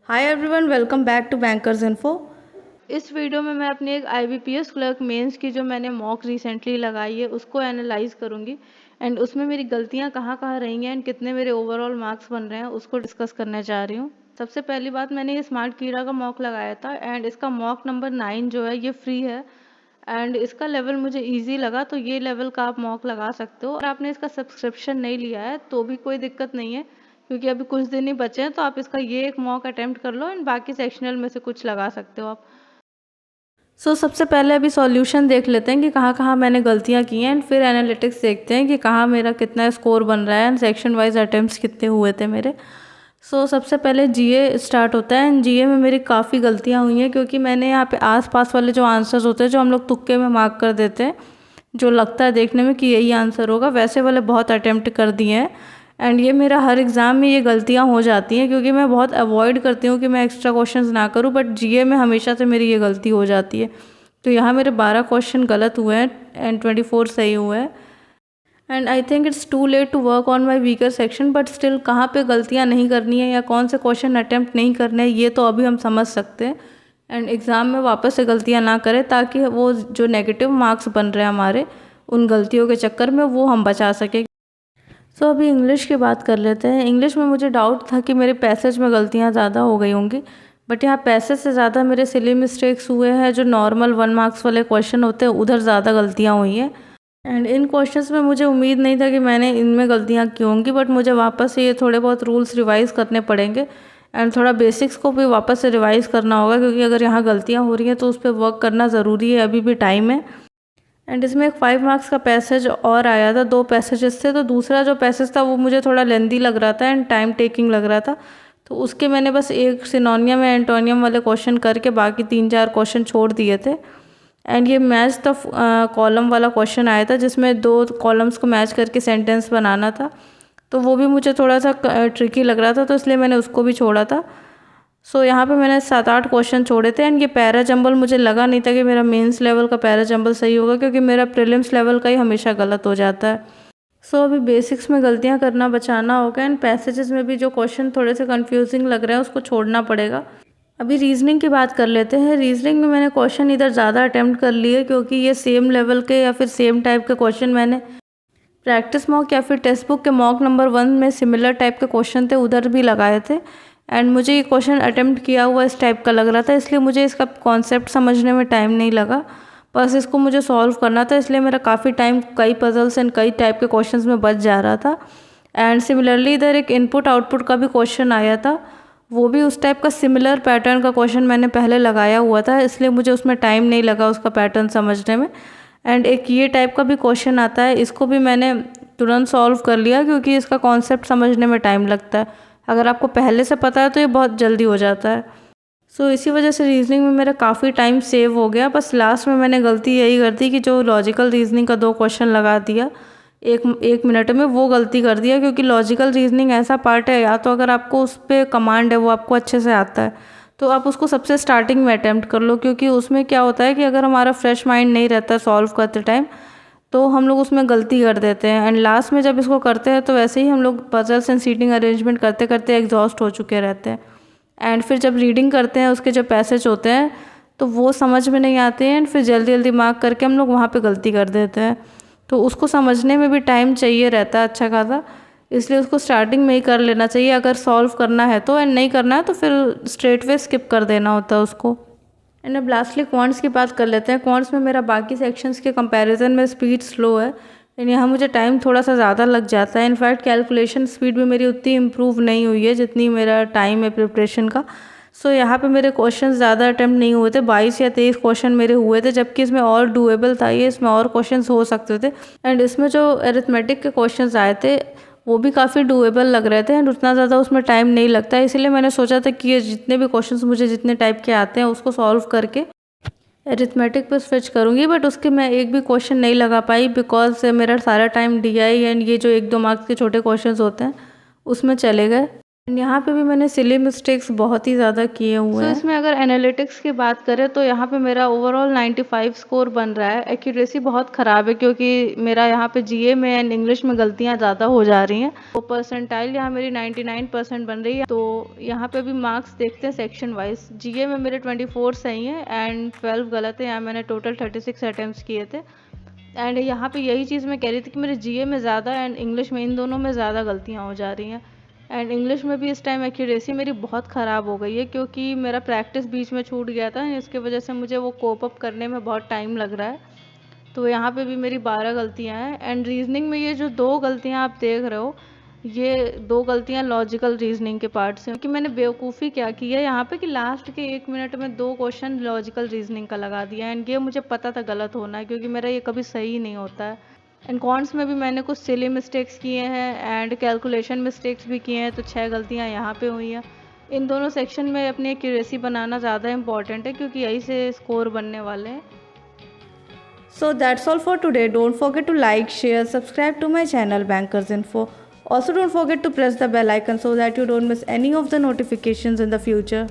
Hi everyone, welcome back to bankers info. इस video में मैं अपनी एक IBPS क्लर्क मेंस की जो मैंने मॉक रिसेंटली लगाई है उसको एनालाइज करूंगी एंड उसमें मेरी गलतियां कहाँ कहाँ रही हैं एंड कितने मेरे ओवरऑल मार्क्स बन रहे हैं उसको डिस्कस करने जा रही हूँ। सबसे पहली बात, मैंने ये स्मार्ट कीड़ा का मॉक लगाया था एंड इसका मॉक नंबर 9 जो है ये फ्री है एंड इसका लेवल मुझे ईजी लगा, तो ये लेवल का आप मॉक लगा सकते हो। और आपने इसका सब्सक्रिप्शन नहीं लिया है तो भी कोई दिक्कत नहीं है, क्योंकि अभी कुछ दिन ही बचे हैं, तो आप इसका ये एक मॉक अटेम्प्ट कर लो एंड बाकी सेक्शनल में से कुछ लगा सकते हो आप। सबसे पहले अभी सॉल्यूशन देख लेते हैं कि कहाँ कहाँ मैंने गलतियाँ की हैं एंड फिर एनालिटिक्स देखते हैं कि कहाँ मेरा कितना स्कोर बन रहा है एंड सेक्शन वाइज अटेम्प्ट्स कितने हुए थे मेरे। सबसे पहले जीए स्टार्ट होता है एंड जीए में मेरी काफ़ी गलतियाँ हुई हैं, क्योंकि मैंने यहाँ पे आसपास वाले जो आंसर्स होते हैं जो हम लोग तुक्के में मार्क कर देते हैं, जो लगता है देखने में कि यही आंसर होगा, वैसे वाले बहुत अटेम्प्ट कर दिए हैं। एंड ये मेरा हर एग्ज़ाम में ये गलतियाँ हो जाती हैं, क्योंकि मैं बहुत अवॉइड करती हूँ कि मैं एक्स्ट्रा क्वेश्चंस ना करूँ, बट जीए में हमेशा से मेरी ये गलती हो जाती है। तो यहाँ मेरे 12 क्वेश्चन गलत हुए हैं एंड 24 सही हुए हैं। And I think it's too late to work on my weaker section, but still कहाँ पे गलतियाँ नहीं करनी है या कौन से क्वेश्चन अटैम्प्ट नहीं करने हैं ये तो अभी हम समझ सकते हैं एंड एग्ज़ाम में वापस से गलतियाँ ना करें, ताकि वो जो नेगेटिव मार्क्स बन रहे हैं हमारे उन गलतियों के चक्कर में वो हम बचा सकें। अभी इंग्लिश की बात कर लेते हैं। इंग्लिश में मुझे डाउट था कि मेरे पैसेज में गलतियाँ ज़्यादा हो गई होंगी, बट यहाँ पैसेज से ज़्यादा मेरे सिली मिस्टेक्स हुए हैं। जो नॉर्मल 1 मार्क्स वाले क्वेश्चन होते हैं उधर ज़्यादा गलतियाँ हुई हैं एंड इन क्वेश्चंस में मुझे उम्मीद नहीं था कि मैंने इनमें गलतियाँ की होंगी, बट मुझे वापस से ये थोड़े बहुत रूल्स रिवाइज़ करने पड़ेंगे एंड थोड़ा बेसिक्स को भी वापस से रिवाइज़ करना होगा, क्योंकि अगर यहाँ गलतियाँ हो रही हैं तो उस पर वर्क करना ज़रूरी है, अभी भी टाइम है। एंड इसमें एक 5 मार्क्स का पैसेज और आया था, 2 पैसेजेस थे, तो दूसरा जो पैसेज था वो मुझे थोड़ा लेंदी लग रहा था एंड टाइम टेकिंग लग रहा था, तो उसके मैंने बस एक सिनोनियम या एंटोनियम वाले क्वेश्चन करके बाकी 3-4 क्वेश्चन छोड़ दिए थे। एंड ये मैच द कॉलम वाला क्वेश्चन आया था, जिसमें 2 कॉलम्स को मैच करके सेंटेंस बनाना था, तो वो भी मुझे थोड़ा सा ट्रिकी लग रहा था, तो इसलिए मैंने उसको भी छोड़ा था। यहाँ पे मैंने 7-8 क्वेश्चन छोड़े थे एंड ये पैरा जंबल मुझे लगा नहीं था कि मेरा मेंस लेवल का पैरा जंबल सही होगा, क्योंकि मेरा प्रीलिम्स लेवल का ही हमेशा गलत हो जाता है। अभी बेसिक्स में गलतियां करना बचाना होगा एंड पैसेजेस में भी जो क्वेश्चन थोड़े से कंफ्यूजिंग लग रहे हैं उसको छोड़ना पड़ेगा। अभी रीजनिंग की बात कर लेते हैं। रीजनिंग में मैंने क्वेश्चन इधर ज़्यादा अटैम्प्ट कर लिए, क्योंकि ये सेम लेवल के या फिर सेम टाइप के क्वेश्चन मैंने प्रैक्टिस मॉक या फिर टेक्स्ट बुक के मॉक नंबर 1 में सिमिलर टाइप के क्वेश्चन थे उधर भी लगाए थे एंड मुझे ये क्वेश्चन अटेम्प्ट किया हुआ इस टाइप का लग रहा था, इसलिए मुझे इसका कॉन्सेप्ट समझने में टाइम नहीं लगा, बस इसको मुझे सॉल्व करना था, इसलिए मेरा काफ़ी टाइम कई पजल्स एंड कई टाइप के क्वेश्चंस में बच जा रहा था। एंड सिमिलरली इधर एक इनपुट आउटपुट का भी क्वेश्चन आया था, वो भी उस टाइप का सिमिलर पैटर्न का क्वेश्चन मैंने पहले लगाया हुआ था, इसलिए मुझे उसमें टाइम नहीं लगा उसका पैटर्न समझने में। एंड एक ये टाइप का भी क्वेश्चन आता है, इसको भी मैंने तुरंत सॉल्व कर लिया, क्योंकि इसका कॉन्सेप्ट समझने में टाइम लगता है। अगर आपको पहले से पता है तो ये बहुत जल्दी हो जाता है। इसी वजह से रीजनिंग में मेरा काफ़ी टाइम सेव हो गया। बस लास्ट में मैंने गलती यही कर दी कि जो लॉजिकल रीजनिंग का 2 क्वेश्चन लगा दिया एक मिनट में, वो गलती कर दिया, क्योंकि लॉजिकल रीजनिंग ऐसा पार्ट है, या तो अगर आपको उस पर कमांड है वो आपको अच्छे से आता है तो आप उसको सबसे स्टार्टिंग में अटैम्प्ट कर लो, क्योंकि उसमें क्या होता है कि अगर हमारा फ्रेश माइंड नहीं रहता सॉल्व करते टाइम तो हम लोग उसमें गलती कर देते हैं एंड लास्ट में जब इसको करते हैं तो वैसे ही हम लोग पजल्स एंड सीटिंग अरेंजमेंट करते करते एग्जॉस्ट हो चुके रहते हैं एंड फिर जब रीडिंग करते हैं उसके जो पैसेज होते हैं तो वो समझ में नहीं आते हैं एंड फिर जल्दी जल्दी मार्क करके हम लोग वहाँ पे गलती कर देते हैं, तो उसको समझने में भी टाइम चाहिए रहता है अच्छा खासा, इसलिए उसको स्टार्टिंग में ही कर लेना चाहिए अगर सॉल्व करना है तो, एंड नहीं करना है तो फिर स्ट्रेट वे स्किप कर देना होता है उसको। एंड अब लास्टली क्वांट्स की बात कर लेते हैं। क्वांट्स में मेरा बाकी सेक्शंस के कंपैरिजन में स्पीड स्लो है एंड यहाँ मुझे टाइम थोड़ा सा ज़्यादा लग जाता है। इनफैक्ट कैलकुलेशन स्पीड भी मेरी उतनी इम्प्रूव नहीं हुई है जितनी मेरा टाइम है प्रिपरेशन का। यहाँ पे मेरे क्वेश्चन ज़्यादा अटैम्प्ट नहीं हुए थे, 22 या 23 क्वेश्चन मेरे हुए थे, जबकि इसमें और डूएबल था, ये इसमें और क्वेश्चन हो सकते थे। एंड इसमें जो अरिथमेटिक के क्वेश्चन आए थे वो भी काफ़ी डूएबल लग रहे थे एंड उतना ज़्यादा उसमें टाइम नहीं लगता है, इसीलिए मैंने सोचा था कि ये जितने भी क्वेश्चंस मुझे जितने टाइप के आते हैं उसको सॉल्व करके अरिथमेटिक पर स्विच करूँगी, बट उसके मैं एक भी क्वेश्चन नहीं लगा पाई बिकॉज मेरा सारा टाइम DI एंड ये जो 1-2 मार्क्स के छोटे क्वेश्चंस होते हैं उसमें चले गए। यहाँ पे भी मैंने सिली मिस्टेक्स बहुत ही ज़्यादा किए हुए हैं। इसमें अगर एनालिटिक्स की बात करें तो यहाँ पे मेरा ओवरऑल 95 स्कोर बन रहा है। एक्यूरेसी बहुत ख़राब है क्योंकि मेरा यहाँ पे जीए में एंड इंग्लिश में गलतियाँ ज़्यादा हो जा रही हैं। तो परसेंटाइल यहाँ मेरी 99% बन रही है। तो यहाँ पे भी मार्क्स देखते हैं सेक्शन वाइज। जीए में मेरे 24 सही है एंड 12 गलत है। यहाँ मैंने टोटल 36 अटैम्प्ट किए थे एंड यहाँ पे यही चीज़ मैं कह रही थी कि मेरे जीए में ज़्यादा एंड इंग्लिश में, इन दोनों में ज़्यादा गलतियाँ हो जा रही हैं। एंड इंग्लिश में भी इस टाइम एक्यूरेसी मेरी बहुत ख़राब हो गई है क्योंकि मेरा प्रैक्टिस बीच में छूट गया था, इसकी वजह से मुझे वो कोप अप करने में बहुत टाइम लग रहा है। तो यहाँ पे भी मेरी 12 गलतियाँ हैं एंड रीजनिंग में ये जो 2 गलतियाँ आप देख रहे हो, ये 2 गलतियाँ लॉजिकल रीजनिंग के पार्ट से, क्योंकि मैंने बेवकूफ़ी क्या की है यहाँ पे कि लास्ट के 1 मिनट में 2 क्वेश्चन लॉजिकल रीजनिंग का लगा दिया एंड ये मुझे पता था गलत होना है क्योंकि मेरा ये कभी सही नहीं होता है। एंड कॉन्ट्स में भी मैंने कुछ सिली मिस्टेक्स किए हैं एंड कैलकुलेशन मिस्टेक्स भी किए हैं, तो 6 गलतियाँ यहाँ पे हुई हैं। इन दोनों सेक्शन में अपनी एक्यूरेसी बनाना ज़्यादा इंपॉर्टेंट है क्योंकि यही से स्कोर बनने वाले हैं। So that's all for today. Don't forget to like, share, subscribe to my channel Bankers Info. Also don't forget to press the bell icon so that you don't miss any of the notifications in the future.